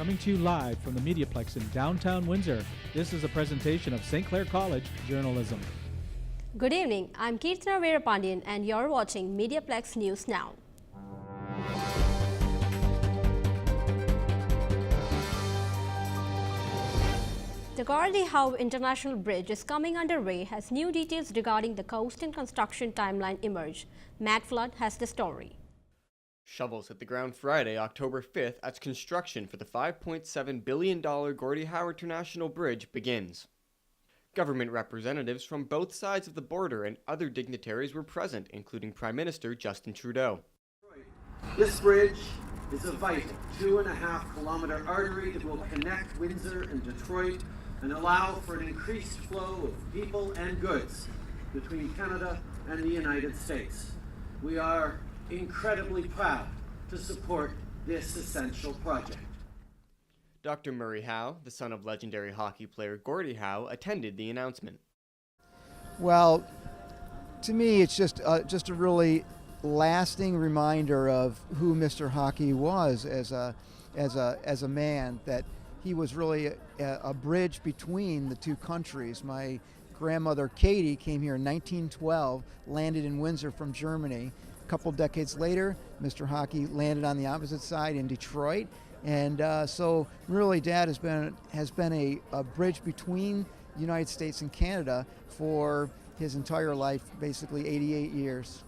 Coming to you live from the MediaPlex in downtown Windsor, this is a presentation of St. Clair College Journalism. Good evening, I'm Keerthana Veerapandian and you're watching MediaPlex News Now. The Gordie Howe International Bridge is coming underway as new details regarding the coast and construction timeline emerge. Matt Flood has the story. Shovels hit the ground Friday, October 5th, as construction for the $5.7 billion Gordie Howe International Bridge begins. Government representatives from both sides of the border and other dignitaries were present, including Prime Minister Justin Trudeau. This bridge is a vital 2.5-kilometer artery that will connect Windsor and Detroit and allow for an increased flow of people and goods between Canada and the United States. We are incredibly proud to support this essential project. Dr. Murray Howe, the son of legendary hockey player Gordie Howe, attended the announcement. Well, to me, it's just a really lasting reminder of who Mr. Hockey was as a man. That he was really a bridge between the two countries. My grandmother Katie came here in 1912, landed in Windsor from Germany. A couple decades later, Mr. Hockey landed on the opposite side in Detroit. And so really Dad has been a bridge between the United States and Canada for his entire life, basically 88 years.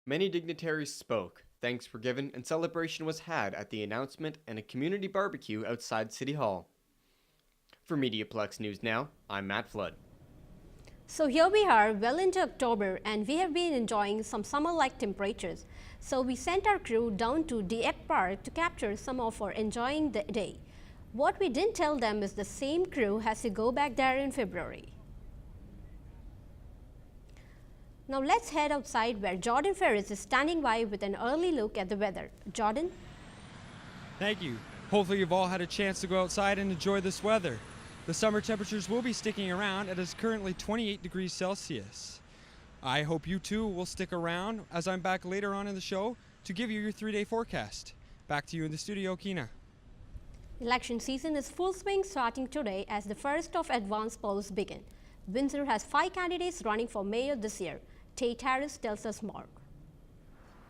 Many dignitaries spoke, thanks were given, and celebration was had at the announcement and a community barbecue outside City Hall. For MediaPlex News Now, I'm Matt Flood. So here we are well into October and we have been enjoying some summer-like temperatures. So we sent our crew down to Dieppe Park to capture some of our enjoying the day. What we didn't tell them is the same crew has to go back there in February. Now let's head outside where Jordan Ferris is standing by with an early look at the weather. Jordan? Thank you. Hopefully you've all had a chance to go outside and enjoy this weather. The summer temperatures will be sticking around. It is currently 28 degrees Celsius. I hope you too will stick around as I'm back later on in the show to give you your 3-day forecast. Back to you in the studio, Keena. Election season is full swing starting today as the first of advanced polls begin. Windsor has 5 candidates running for mayor this year. Tate Harris tells us more.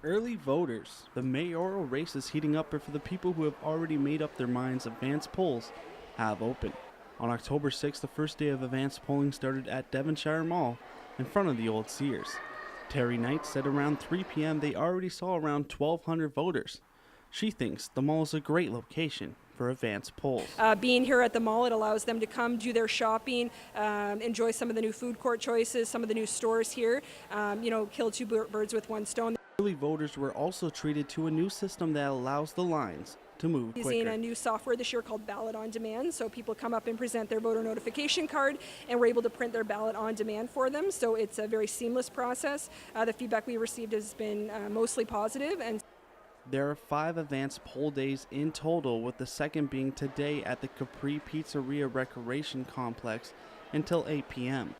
Early voters. The mayoral race is heating up for the people who have already made up their minds. Advanced polls have opened. On October 6th, the first day of advanced polling started at Devonshire Mall in front of the old Sears. Terry Knight said around 3 p.m. they already saw around 1,200 voters. She thinks the mall is a great location for advanced polls. Being here at the mall, it allows them to come do their shopping, enjoy some of the new food court choices, some of the new stores here, kill 2 birds with 1 stone. Early voters were also treated to a new system that allows the lines to move quicker. Using a new software this year called Ballot on Demand, so people come up and present their voter notification card and we're able to print their ballot on demand for them, so it's a very seamless process. The feedback we received has been mostly positive. And there are 5 advanced poll days in total, with the second being today at the Capri Pizzeria Recreation Complex until 8 p.m.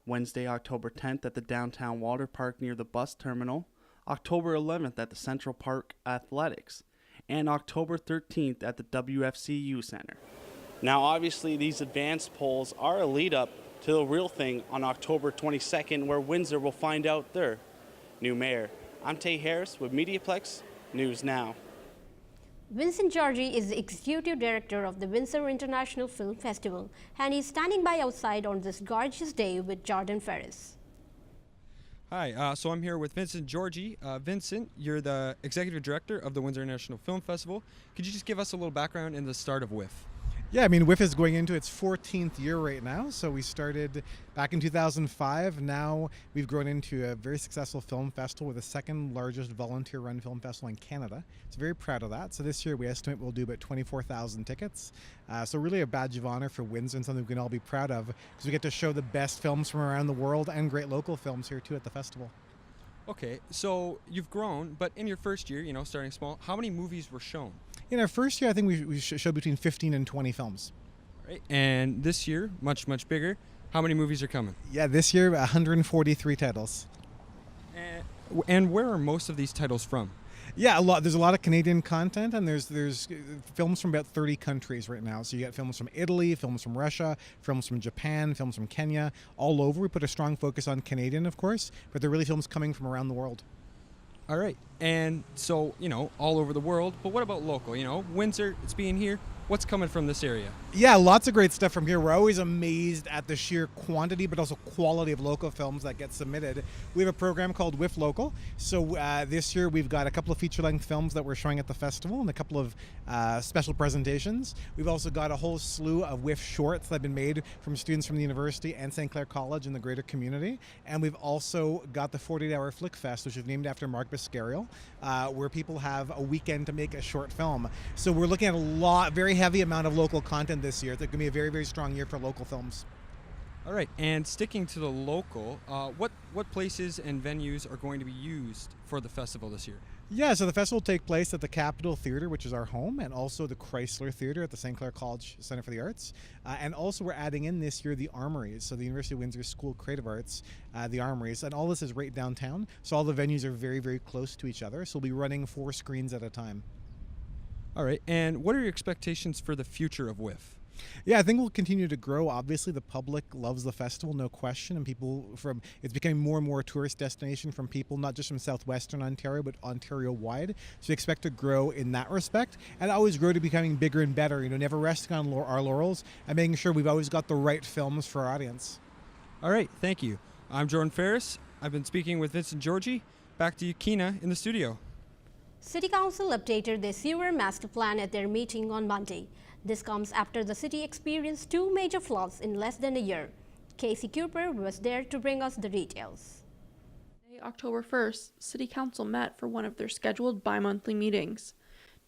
Wednesday, October 10th at the Downtown Water Park near the bus terminal, October 11th at the Central Park Athletics, and October 13th at the WFCU Center. Now obviously these advanced polls are a lead up to the real thing on October 22nd, where Windsor will find out their new mayor. I'm Tate Harris with MediaPlex News Now. Vincent Georgie is the executive director of the Windsor International Film Festival and he's standing by outside on this gorgeous day with Jordan Ferris. Hi, so I'm here with Vincent Georgie. Vincent, you're the executive director of the Windsor International Film Festival. Could you just give us a little background in the start of WIFF? Yeah, I mean, WIFF is going into its 14th year right now. So we started back in 2005. Now we've grown into a very successful film festival with the 2nd largest volunteer-run film festival in Canada. So very proud of that. So this year we estimate we'll do about 24,000 tickets. So really a badge of honor for Windsor and something we can all be proud of because we get to show the best films from around the world and great local films here too at the festival. Okay, so you've grown, but in your first year, starting small, how many movies were shown? In our first year, I think we showed between 15 and 20 films. Right. And this year, much bigger, how many movies are coming? Yeah, this year, 143 titles. And where are most of these titles from? Yeah, a lot. There's a lot of Canadian content, and there's films from about 30 countries right now. So you get films from Italy, films from Russia, films from Japan, films from Kenya, all over. We put a strong focus on Canadian, of course, but they're really films coming from around the world. All right. And so, all over the world, but what about local? Windsor, it's being here. What's coming from this area? Yeah, lots of great stuff from here. We're always amazed at the sheer quantity but also quality of local films that get submitted. We have a program called WIFF Local. So this year we've got a couple of feature-length films that we're showing at the festival and a couple of special presentations. We've also got a whole slew of WIFF shorts that have been made from students from the university and St. Clair College and the greater community. And we've also got the 48-hour Flick Fest, which is named after Mark Biscarial, where people have a weekend to make a short film. So we're looking at a very heavy amount of local content this year. It's going to be a very, very strong year for local films. All right, and sticking to the local, what places and venues are going to be used for the festival this year? Yeah, so the festival will take place at the Capitol Theatre, which is our home, and also the Chrysler Theatre at the St. Clair College Centre for the Arts. And also we're adding in this year the Armories, so the University of Windsor School of Creative Arts, the Armories. And all this is right downtown, so all the venues are very, very close to each other. So we'll be running 4 screens at a time. All right, and what are your expectations for the future of WIFF? Yeah, I think we'll continue to grow. Obviously, the public loves the festival, no question, and it's becoming more and more a tourist destination from people, not just from southwestern Ontario, but Ontario-wide. So we expect to grow in that respect, and always grow to becoming bigger and better, never resting on our laurels, and making sure we've always got the right films for our audience. All right, thank you. I'm Jordan Ferris. I've been speaking with Vincent Georgie. Back to you, Keena, in the studio. City Council updated their sewer master plan at their meeting on Monday. This comes after the city experienced 2 major floods in less than a year. Casey Cooper was there to bring us the details. October 1st, City Council met for one of their scheduled bi-monthly meetings.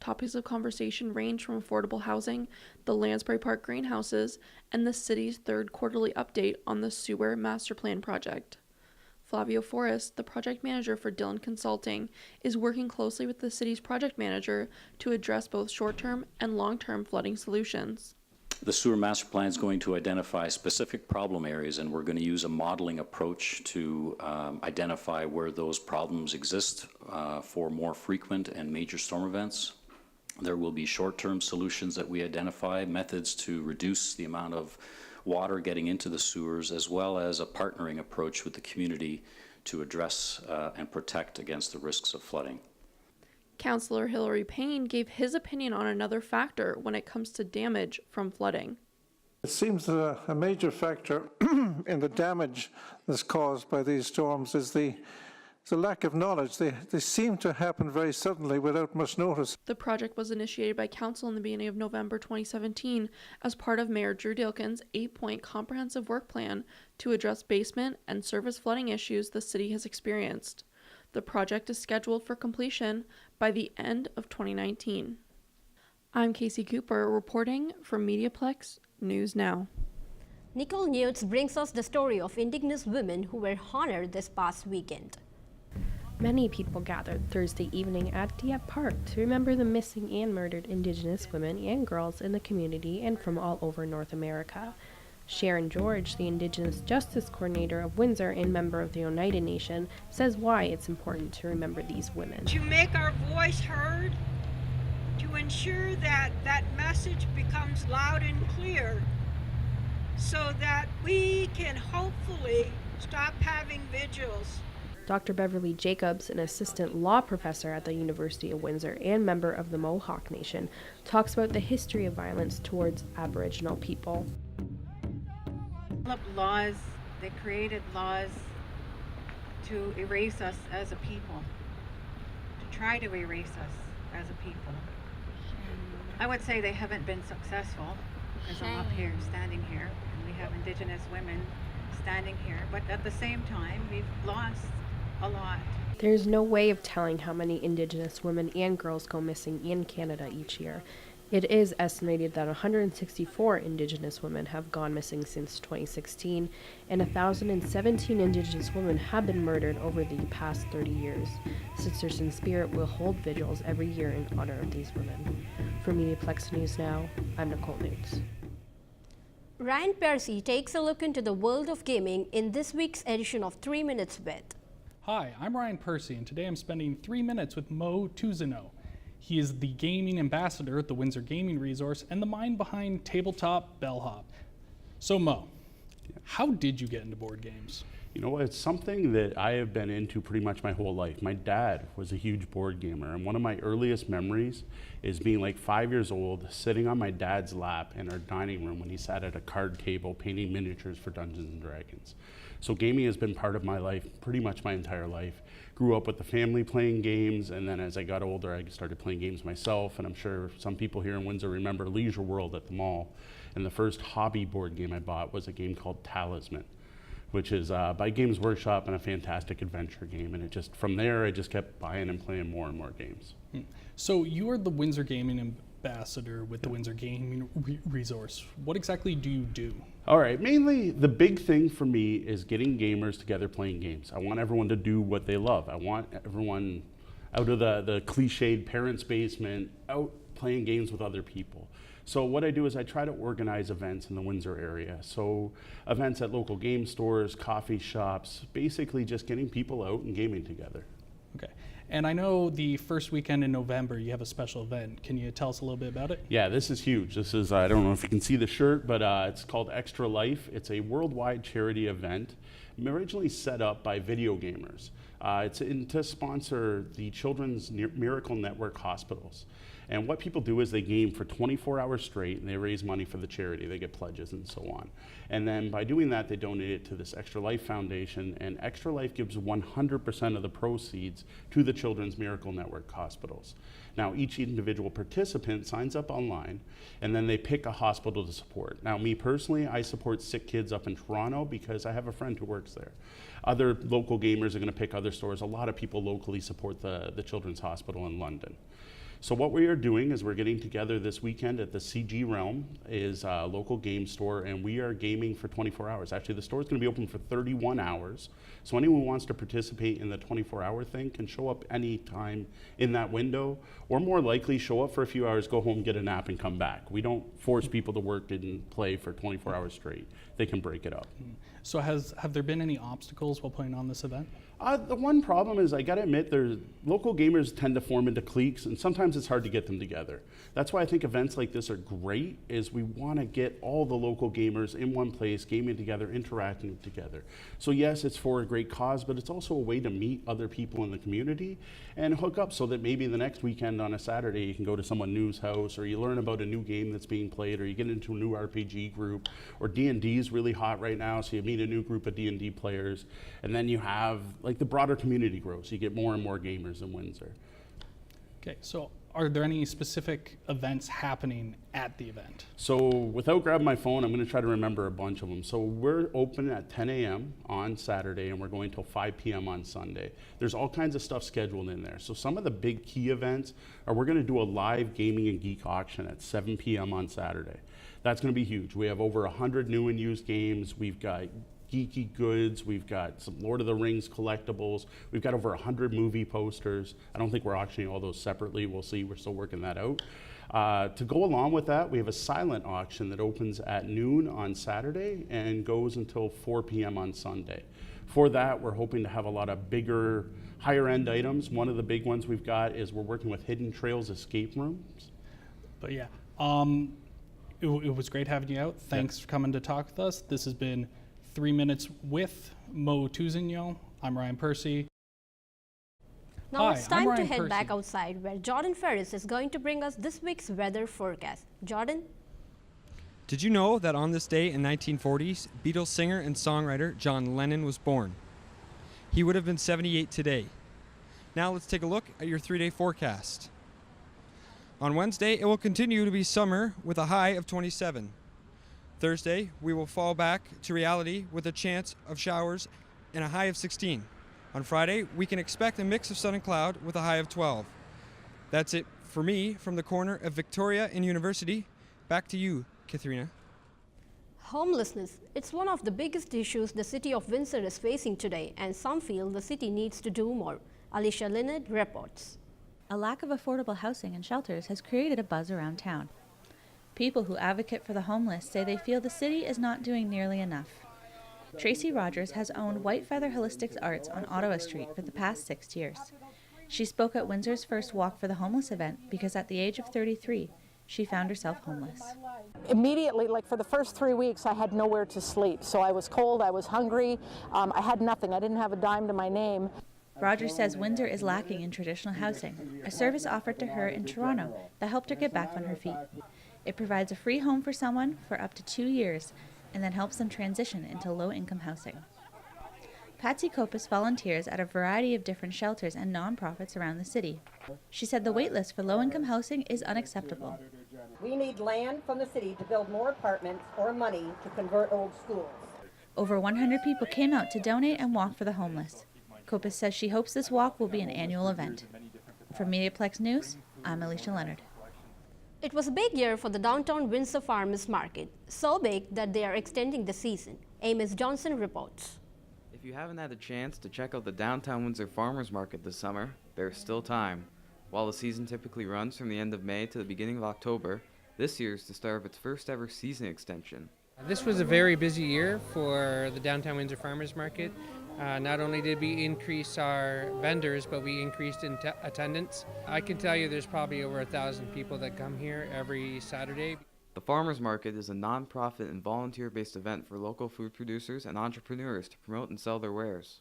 Topics of conversation range from affordable housing, the Lansbury Park greenhouses, and the city's 3rd quarterly update on the sewer master plan project. Flavio Forrest, the project manager for Dillon Consulting, is working closely with the city's project manager to address both short-term and long-term flooding solutions. The sewer master plan is going to identify specific problem areas, and we're going to use a modeling approach to identify where those problems exist for more frequent and major storm events. There will be short-term solutions that we identify, methods to reduce the amount of water getting into the sewers, as well as a partnering approach with the community to address and protect against the risks of flooding. Councillor Hilary Payne gave his opinion on another factor when it comes to damage from flooding. It seems that a major factor in the damage that's caused by these storms is the lack of knowledge. They seem to happen very suddenly without much notice. The project was initiated by Council in the beginning of November 2017 as part of Mayor Drew Dilkin's 8-point comprehensive work plan to address basement and surface flooding issues the city has experienced. The project is scheduled for completion by the end of 2019. I'm Casey Cooper reporting from MediaPlex News Now. Nicole Newts brings us the story of Indigenous women who were honored this past weekend. Many people gathered Thursday evening at Dieppe Park to remember the missing and murdered Indigenous women and girls in the community and from all over North America. Sharon George, the Indigenous Justice Coordinator of Windsor and member of the Oneida Nation, says why it's important to remember these women. To make our voice heard, to ensure that that message becomes loud and clear, so that we can hopefully stop having vigils. Dr. Beverly Jacobs, an assistant law professor at the University of Windsor and member of the Mohawk Nation, talks about the history of violence towards Aboriginal people. Laws, they created laws to erase us as a people, to try to erase us as a people. I would say they haven't been successful, because I'm up here, standing here, and we have Indigenous women standing here, but at the same time, we've lost a lot. There's no way of telling how many Indigenous women and girls go missing in Canada each year. It is estimated that 164 Indigenous women have gone missing since 2016, and 1,017 Indigenous women have been murdered over the past 30 years. Sisters in Spirit will hold vigils every year in honor of these women. For MediaPlex News Now, I'm Nicole Newts. Ryan Percy takes a look into the world of gaming in this week's edition of 3 Minutes With. Hi, I'm Ryan Percy, and today I'm spending 3 minutes with Mo Tuzino. He is the gaming ambassador at the Windsor Gaming Resource and the mind behind Tabletop Bellhop. So Mo, how did you get into board games? You know, it's something that I have been into pretty much my whole life. My dad was a huge board gamer, and one of my earliest memories is being like 5 years old, sitting on my dad's lap in our dining room when he sat at a card table painting miniatures for Dungeons and Dragons. So gaming has been part of my life pretty much my entire life. Grew up with the family playing games, and then as I got older, I started playing games myself, and I'm sure some people here in Windsor remember Leisure World at the mall. And the first hobby board game I bought was a game called Talisman, which is by Games Workshop and a fantastic adventure game. And it just, from there, I just kept buying and playing more and more games. So you are the Windsor Gaming Ambassador with the Windsor Gaming Resource. What exactly do you do? All right, mainly the big thing for me is getting gamers together playing games. I want everyone to do what they love. I want everyone out of the cliched parents' basement, out playing games with other people. So what I do is I try to organize events in the Windsor area. So events at local game stores, coffee shops, basically just getting people out and gaming together. Okay. And I know the first weekend in November you have a special event. Can you tell us a little bit about it? Yeah, this is huge. This is, I don't know if you can see the shirt, but it's called Extra Life. It's a worldwide charity event originally set up by video gamers. It's to sponsor the Children's Miracle Network hospitals. And what people do is they game for 24 hours straight and they raise money for the charity. They get pledges and so on. And then by doing that, they donate it to this Extra Life Foundation, and Extra Life gives 100% of the proceeds to the Children's Miracle Network hospitals. Now, each individual participant signs up online, and then they pick a hospital to support. Now, me personally, I support sick kids up in Toronto because I have a friend who works there. Other local gamers are gonna pick other stores. A lot of people locally support the Children's Hospital in London. So what we are doing is we're getting together this weekend at the CG Realm, is a local game store, and we are gaming for 24 hours. Actually, the store is going to be open for 31 hours. So anyone who wants to participate in the 24-hour thing can show up any time in that window, or more likely show up for a few hours, go home, get a nap, and come back. We don't force people to work and play for 24 hours straight. They can break it up. So have there been any obstacles while playing on this event? The one problem is, I gotta admit, local gamers tend to form into cliques, and sometimes it's hard to get them together. That's why I think events like this are great, is we wanna get all the local gamers in one place, gaming together, interacting together. So yes, it's for a great cause, but it's also a way to meet other people in the community and hook up so that maybe the next weekend on a Saturday you can go to someone new's house, or you learn about a new game that's being played, or you get into a new RPG group, or D&D is really hot right now, so you meet a new group of D&D players, and then you have, like, the broader community grows. You get more and more gamers in Windsor. Okay, so are there any specific events happening at the event? So without grabbing my phone, I'm going to try to remember a bunch of them. So we're open at 10 a.m. on Saturday, and we're going till 5 p.m. on Sunday. There's all kinds of stuff scheduled in there. So some of the big key events are, we're going to do a live gaming and geek auction at 7 p.m. on Saturday. That's going to be huge. We have over 100 new and used games. We've got geeky goods, we've got some Lord of the Rings collectibles, we've got over 100 movie posters. I don't think we're auctioning all those separately, we'll see, we're still working that out. To go along with that, we have a silent auction that opens at noon on Saturday and goes until 4 p.m. on Sunday. For that, we're hoping to have a lot of bigger, higher end items. One of the big ones we've got is we're working with Hidden Trails escape rooms. But yeah, it was great having you out. Thanks for coming to talk with us. This has been 3 minutes with Mo Tuzino. I'm Ryan Percy. Now Hi, it's time I'm to Ryan head Percy. back outside, where Jordan Ferris is going to bring us this week's weather forecast. Jordan? Did you know that on this day in 1940s, Beatles singer and songwriter John Lennon was born? He would have been 78 today. Now let's take a look at your 3-day forecast. On Wednesday, it will continue to be summer with a high of 27. Thursday, we will fall back to reality with a chance of showers and a high of 16. On Friday, we can expect a mix of sun and cloud with a high of 12. That's it for me from the corner of Victoria and University. Back to you, Keerthana. Homelessness. It's one of the biggest issues the city of Windsor is facing today, and some feel the city needs to do more. Alicia Linnard reports. A lack of affordable housing and shelters has created a buzz around town. People who advocate for the homeless say they feel the city is not doing nearly enough. Tracy Rogers has owned White Feather Holistic Arts on Ottawa Street for the past 6 years. She spoke at Windsor's first Walk for the Homeless event because at the age of 33, she found herself homeless. Immediately, like for the first 3 weeks, I had nowhere to sleep. So I was cold, I was hungry, I had nothing. I didn't have a dime to my name. Rogers says Windsor is lacking in traditional housing, a service offered to her in Toronto that helped her get back on her feet. It provides a free home for someone for up to 2 years and then helps them transition into low-income housing. Patsy Kopis volunteers at a variety of different shelters and nonprofits around the city. She said the waitlist for low-income housing is unacceptable. We need land from the city to build more apartments or money to convert old schools. Over 100 people came out to donate and walk for the homeless. Kopis says she hopes this walk will be an annual event. For MediaPlex News, I'm Alicia Leonard. It was a big year for the downtown Windsor Farmers Market, so big that they are extending the season. Amos Johnson reports. If you haven't had a chance to check out the downtown Windsor Farmers Market this summer, there's still time. While the season typically runs from the end of May to the beginning of October, this year is the start of its first ever season extension. This was a very busy year for the downtown Windsor Farmers Market. Not only did we increase our vendors, but we increased in attendance. I can tell you there's probably over 1,000 people that come here every Saturday. The Farmers Market is a non-profit and volunteer-based event for local food producers and entrepreneurs to promote and sell their wares.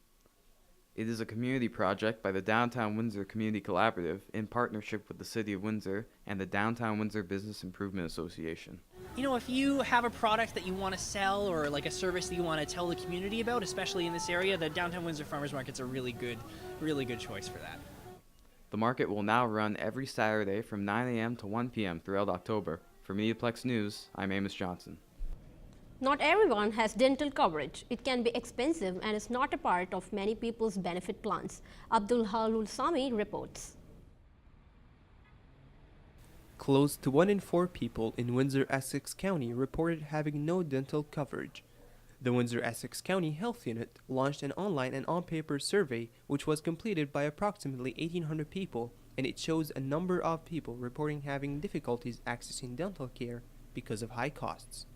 It is a community project by the Downtown Windsor Community Collaborative in partnership with the City of Windsor and the Downtown Windsor Business Improvement Association. You know, if you have a product that you want to sell or like a service that you want to tell the community about, especially in this area, the Downtown Windsor Farmers Market's a really good choice for that. The market will now run every Saturday from 9 a.m. to 1 p.m. throughout October. For MediaPlex News, I'm Amos Johnson. Not everyone has dental coverage. It can be expensive and is not a part of many people's benefit plans. Abdul Halul Sami reports. Close to 1 in 4 people in Windsor-Essex County reported having no dental coverage. The Windsor-Essex County Health Unit launched an online and on-paper survey which was completed by approximately 1,800 people, and it shows a number of people reporting having difficulties accessing dental care because of high costs.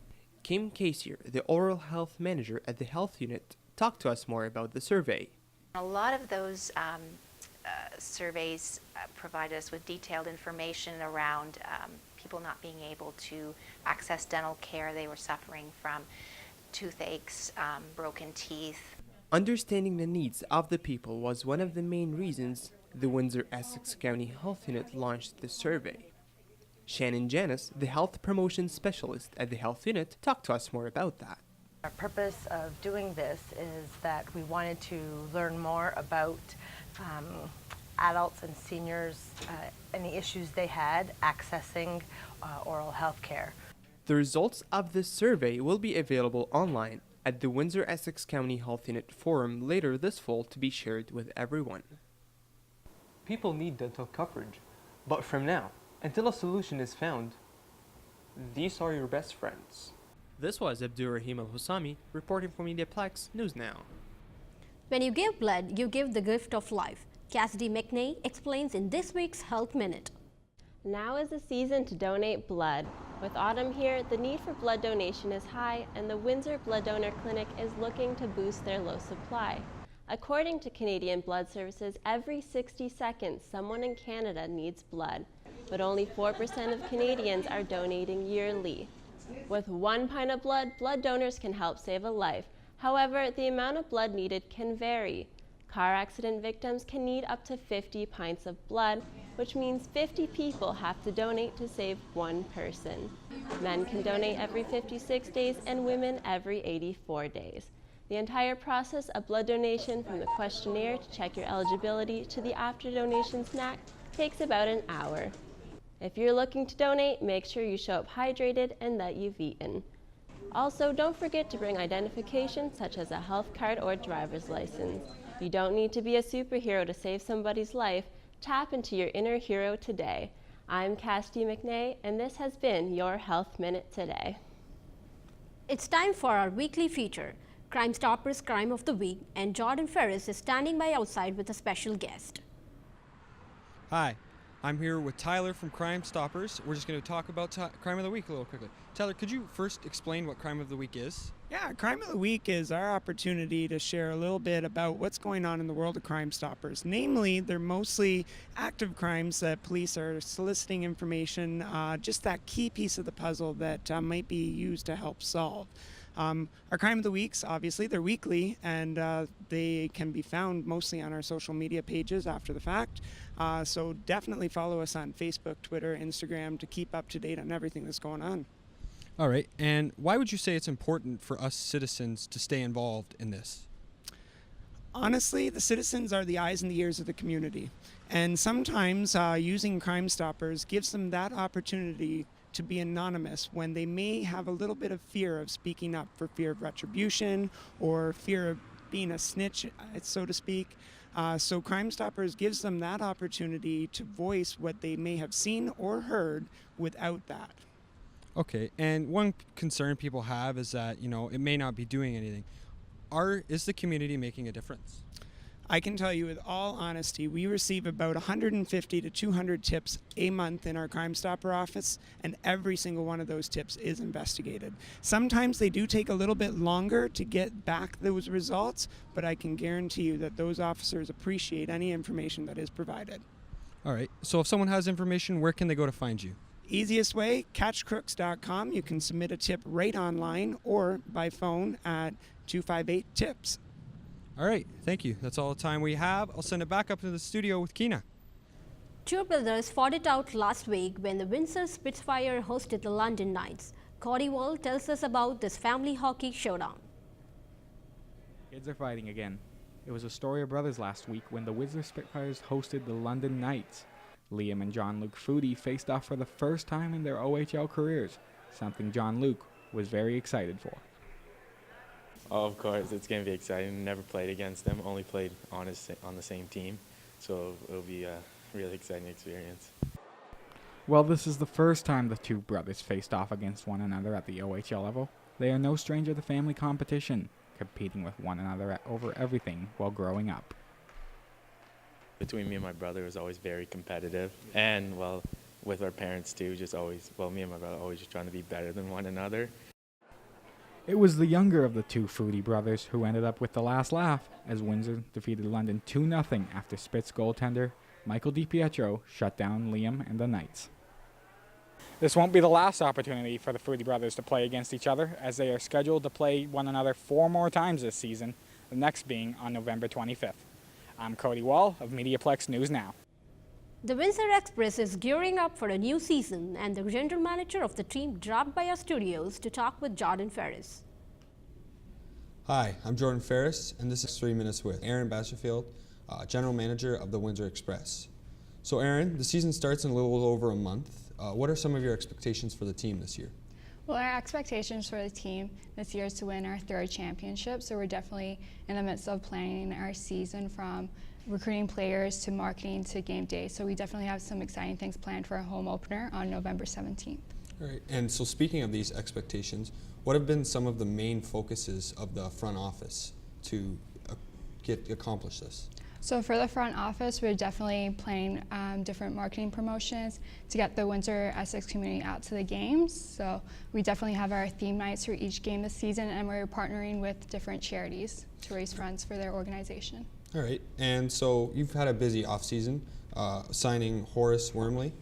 Kim Casier, the oral health manager at the health unit, talked to us more about the survey. A lot of those surveys provide us with detailed information around people not being able to access dental care. They were suffering from toothaches, broken teeth. Understanding the needs of the people was one of the main reasons the Windsor-Essex County Health Unit launched the survey. Shannon Janis, the health promotion specialist at the health unit, talked to us more about that. Our purpose of doing this is that we wanted to learn more about adults and seniors and the issues they had accessing oral health care. The results of this survey will be available online at the Windsor-Essex County Health Unit Forum later this fall to be shared with everyone. People need dental coverage, but from now until a solution is found, these are your best friends. This was Abdurrahim Al-Husami reporting for MediaPlex News Now. When you give blood, you give the gift of life. Cassidy McNay explains in this week's Health Minute. Now is the season to donate blood. With autumn here, the need for blood donation is high, and the Windsor Blood Donor Clinic is looking to boost their low supply. According to Canadian Blood Services, every 60 seconds, someone in Canada needs blood, but only 4% of Canadians are donating yearly. With 1 pint of blood, blood donors can help save a life. However, the amount of blood needed can vary. Car accident victims can need up to 50 pints of blood, which means 50 people have to donate to save 1 person. Men can donate every 56 days and women every 84 days. The entire process of blood donation, from the questionnaire to check your eligibility to the after donation snack, takes about an hour. If you're looking to donate, make sure you show up hydrated and that you've eaten. Also, don't forget to bring identification such as a health card or driver's license. You don't need to be a superhero to save somebody's life. Tap into your inner hero today. I'm Cassidy McNay, and this has been your Health Minute Today. It's time for our weekly feature, Crime Stoppers Crime of the Week, and Jordan Ferris is standing by outside with a special guest. Hi, I'm here with Tyler from Crime Stoppers. We're just going to talk about Crime of the Week a little quickly. Tyler, could you first explain what Crime of the Week is? Yeah, Crime of the Week is our opportunity to share a little bit about what's going on in the world of Crime Stoppers. Namely, they're mostly active crimes that police are soliciting information, just that key piece of the puzzle that might be used to help solve. Our Crime of the Weeks, obviously, they're weekly, and they can be found mostly on our social media pages after the fact. So definitely follow us on Facebook, Twitter, Instagram to keep up to date on everything that's going on. All right, and why would you say it's important for us citizens to stay involved in this? Honestly, the citizens are the eyes and the ears of the community. And sometimes using Crime Stoppers gives them that opportunity to be anonymous when they may have a little bit of fear of speaking up for fear of retribution or fear of being a snitch, so to speak. So Crime Stoppers gives them that opportunity to voice what they may have seen or heard without that. Okay, and one concern people have is that, it may not be doing anything. Is the community making a difference? I can tell you with all honesty, we receive about 150 to 200 tips a month in our Crime Stopper office, and every single one of those tips is investigated. Sometimes they do take a little bit longer to get back those results, but I can guarantee you that those officers appreciate any information that is provided. All right, so if someone has information, where can they go to find you? Easiest way, catchcrooks.com. You can submit a tip right online or by phone at 258-TIPS. All right, thank you. That's all the time we have. I'll send it back up to the studio with Keena. Two brothers fought it out last week when the Windsor Spitfire hosted the London Knights. Cody Wall tells us about this family hockey showdown. Kids are fighting again. It was a story of brothers last week when the Windsor Spitfires hosted the London Knights. Liam and John Luke Foodie faced off for the first time in their OHL careers, something John Luke was very excited for. Oh, of course, it's going to be exciting. Never played against them, only played on the same team, so it'll be a really exciting experience. Well, this is the first time the two brothers faced off against one another at the OHL level. They are no stranger to family competition, competing with one another over everything while growing up. Between me and my brother, it was always very competitive, and with our parents too, me and my brother always just trying to be better than one another. It was the younger of the two Foodie brothers who ended up with the last laugh as Windsor defeated London 2-0 after Spitz goaltender Michael DiPietro shut down Liam and the Knights. This won't be the last opportunity for the Foodie brothers to play against each other, as they are scheduled to play one another 4 more times this season, the next being on November 25th. I'm Cody Wall of MediaPlex News Now. The Windsor Express is gearing up for a new season, and the general manager of the team dropped by our studios to talk with Jordan Ferris. Hi, I'm Jordan Ferris, and this is 3 Minutes with Aaron Basserfield, general manager of the Windsor Express. So Aaron, the season starts in a little over a month. What are some of your expectations for the team this year? Well, our expectations for the team this year is to win our 3rd championship, so we're definitely in the midst of planning our season from recruiting players to marketing to game day. So we definitely have some exciting things planned for our home opener on November 17th. All right, and so speaking of these expectations, what have been some of the main focuses of the front office to accomplish this? So for the front office, we're definitely planning different marketing promotions to get the Windsor Essex community out to the games. So we definitely have our theme nights for each game this season, and we're partnering with different charities to raise funds for their organization. All right, and so you've had a busy offseason signing Horace Wormley.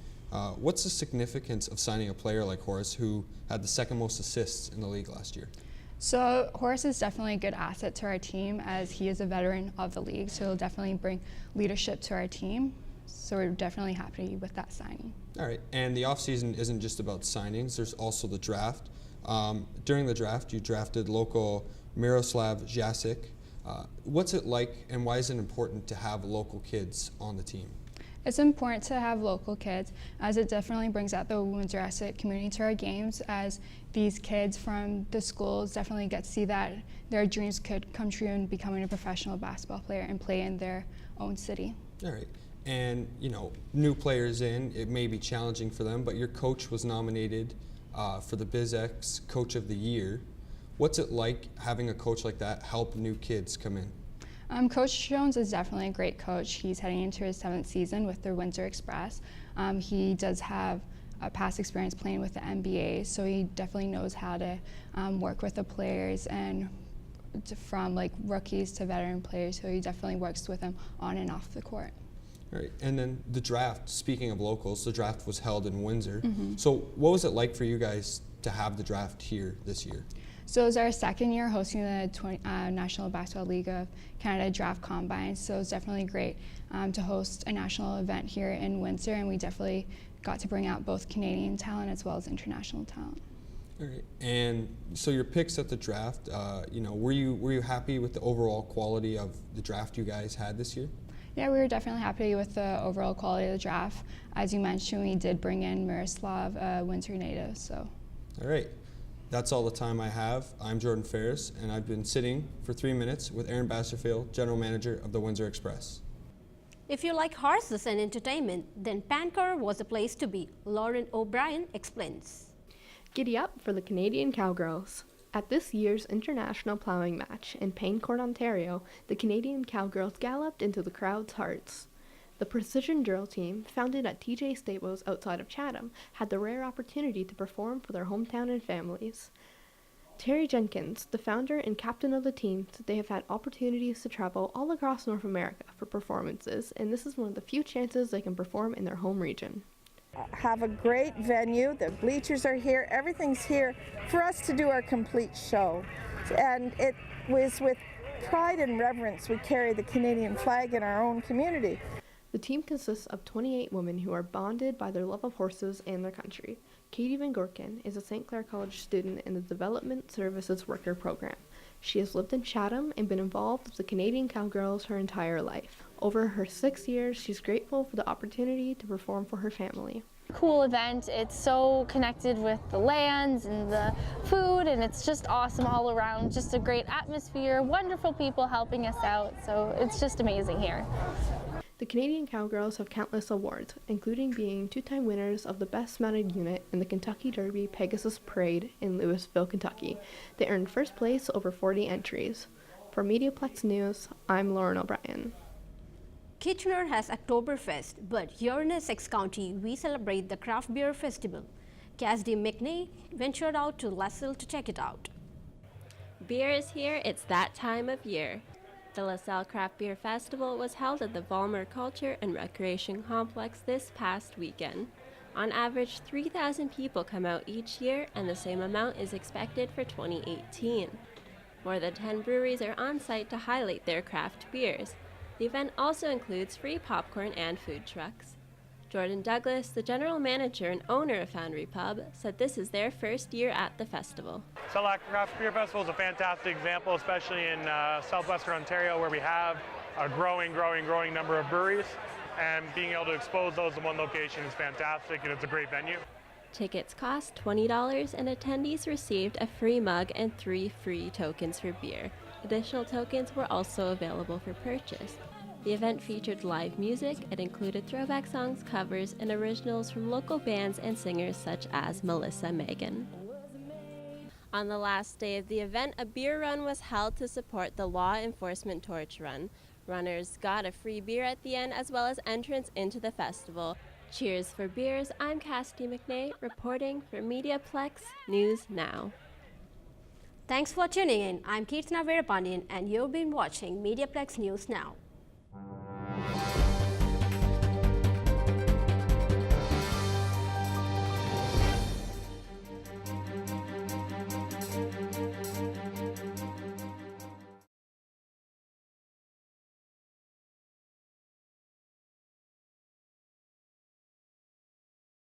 What's the significance of signing a player like Horace who had the 2nd most assists in the league last year? So Horace is definitely a good asset to our team, as he is a veteran of the league, so he'll definitely bring leadership to our team. So we're definitely happy with that signing. All right, and the offseason isn't just about signings, there's also the draft. During the draft, you drafted local Miroslav Jasic. What's it like, and why is it important to have local kids on the team? It's important to have local kids, as it definitely brings out the Windsor Essex community to our games, as these kids from the schools definitely get to see that their dreams could come true in becoming a professional basketball player and play in their own city. All right, and new players it may be challenging for them, but your coach was nominated for the BizX Coach of the Year. What's it like having a coach like that help new kids come in? Coach Jones is definitely a great coach. He's heading into his 7th season with the Windsor Express. He does have a past experience playing with the NBA, so he definitely knows how to work with the players and from like rookies to veteran players, so he definitely works with them on and off the court. All right, and then the draft, speaking of locals, the draft was held in Windsor. So what was it like for you guys to have the draft here this year? So it was our 2nd year hosting the National Basketball League of Canada Draft Combine, so it was definitely great to host a national event here in Windsor, and we definitely got to bring out both Canadian talent as well as international talent. All right, and so your picks at the draft, were you happy with the overall quality of the draft you guys had this year? Yeah, we were definitely happy with the overall quality of the draft. As you mentioned, we did bring in Miroslav, a Windsor native. So. All right, that's all the time I have. I'm Jordan Ferris, and I've been sitting for 3 minutes with Aaron Basterfield, General Manager of the Windsor Express. If you like horses and entertainment, then Pancor was the place to be. Lauren O'Brien explains. Giddy up for the Canadian Cowgirls. At this year's international plowing match in Paincourt, Ontario, the Canadian Cowgirls galloped into the crowd's hearts. The precision drill team, founded at TJ Stables outside of Chatham, had the rare opportunity to perform for their hometown and families. Terry Jenkins, the founder and captain of the team, said they have had opportunities to travel all across North America for performances, and this is one of the few chances they can perform in their home region. Have a great venue, the bleachers are here, everything's here for us to do our complete show. And it was with pride and reverence we carry the Canadian flag in our own community. The team consists of 28 women who are bonded by their love of horses and their country. Katie Van Gorken is a St. Clair College student in the Development Services Worker Program. She has lived in Chatham and been involved with the Canadian Cowgirls her entire life. Over her 6 years, she's grateful for the opportunity to perform for her family. Cool event. It's so connected with the lands and the food, and it's just awesome all around. Just a great atmosphere, wonderful people helping us out, so it's just amazing here. The Canadian Cowgirls have countless awards, including being 2-time winners of the Best Mounted Unit in the Kentucky Derby Pegasus Parade in Louisville, Kentucky. They earned first place over 40 entries. For MediaPlex News, I'm Lauren O'Brien. Kitchener has Oktoberfest, but here in Essex County, we celebrate the Craft Beer Festival. Cassidy McNay ventured out to LaSalle to check it out. Beer is here, it's that time of year. The LaSalle Craft Beer Festival was held at the Vollmer Culture and Recreation Complex this past weekend. On average, 3,000 people come out each year, and the same amount is expected for 2018. More than 10 breweries are on site to highlight their craft beers. The event also includes free popcorn and food trucks. Jordan Douglas, the general manager and owner of Foundry Pub, said this is their first year at the festival. LaSalle Craft Beer Festival is a fantastic example, especially in southwestern Ontario, where we have a growing number of breweries, and being able to expose those in one location is fantastic, and it's a great venue. Tickets cost $20, and attendees received a free mug and 3 free tokens for beer. Additional tokens were also available for purchase. The event featured live music. It included throwback songs, covers, and originals from local bands and singers such as Melissa Megan. On the last day of the event, a beer run was held to support the Law Enforcement Torch Run. Runners got a free beer at the end as well as entrance into the festival. Cheers for beers. I'm Cassidy McNay reporting for MediaPlex News Now. Thanks for tuning in. I'm Keerthana Veerapandian, and you've been watching MediaPlex News Now.